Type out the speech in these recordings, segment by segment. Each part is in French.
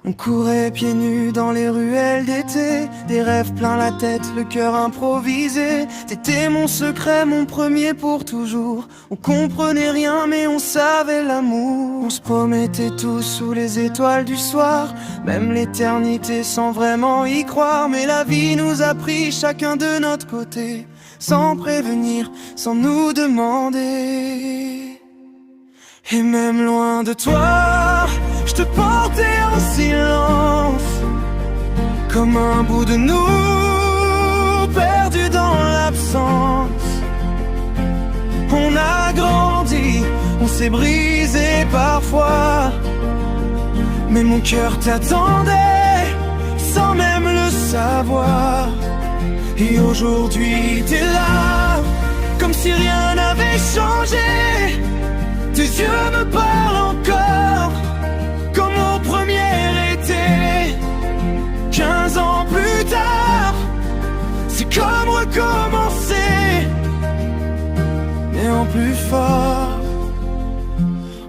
On courait pieds nus dans les ruelles d'été, des rêves plein la tête, le cœur improvisé. T'étais mon secret, mon premier pour toujours. On comprenait rien mais on savait l'amour. On se promettait tous sous les étoiles du soir, même l'éternité sans vraiment y croire. Mais la vie nous a pris chacun de notre côté, sans prévenir, sans nous demander. Et même loin de toi, je te portais en silence, comme un bout de nous, perdu dans l'absence. On a grandi, on s'est brisé parfois, mais mon cœur t'attendait, sans même le savoir. Et aujourd'hui t'es là, comme si rien n'avait changé. Tes yeux me parlent encore, comme au premier été. 15 ans plus tard, c'est comme recommencer. Mais en plus fort,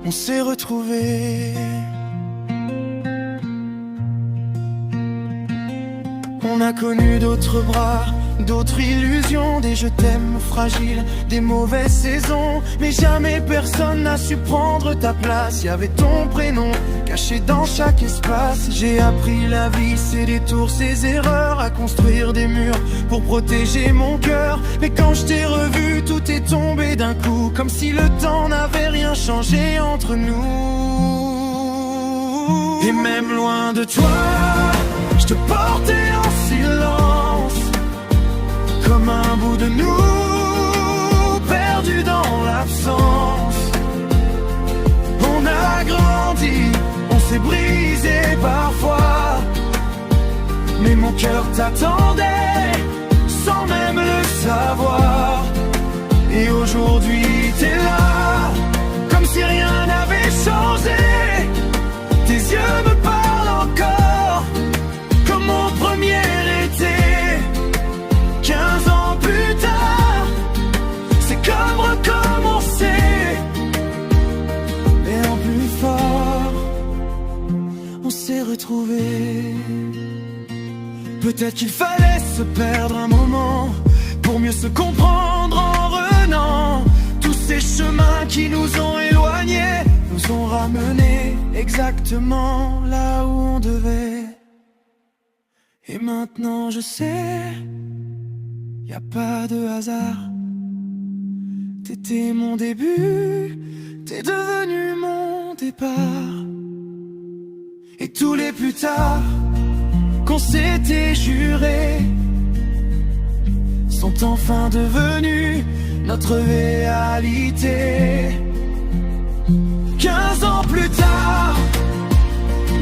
on s'est retrouvés. On a connu d'autres bras, d'autres illusions, des je t'aime fragiles, des mauvaises saisons. Mais jamais personne n'a su prendre ta place. Y avait ton prénom caché dans chaque espace. J'ai appris la vie, ses détours, ses erreurs, à construire des murs pour protéger mon cœur. Mais quand je t'ai revu, tout est tombé d'un coup, comme si le temps n'avait rien changé entre nous. Et même loin de toi, je te portais en silence, comme un bout de nous, perdu dans l'absence. On a grandi, on s'est brisé parfois, mais mon cœur t'attendait, sans même le savoir. Et aujourd'hui t'es là, comme si rien n'avait changé. Tes yeux me parlent encore, comme mon premier été. 15 ans plus tard, c'est comme recommencer. Et en plus fort, on s'est retrouvés. Peut-être qu'il fallait se perdre un moment pour mieux se comprendre en revenant. Tous ces chemins qui nous ont éloignés nous ont ramenés exactement là où on devait. Et maintenant je sais, y a pas de hasard. T'étais mon début, t'es devenu mon départ. Et tous les plus tard qu'on s'était jurés sont enfin devenus notre réalité. 15 ans plus tard,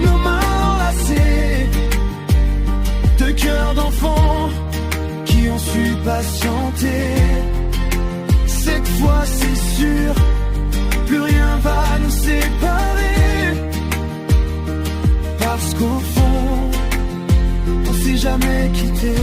nos mains enlacées, deux cœurs d'enfants qui ont su patienter. Cette fois c'est sûr, plus rien va nous séparer, parce qu'au fond, on s'est jamais quitté.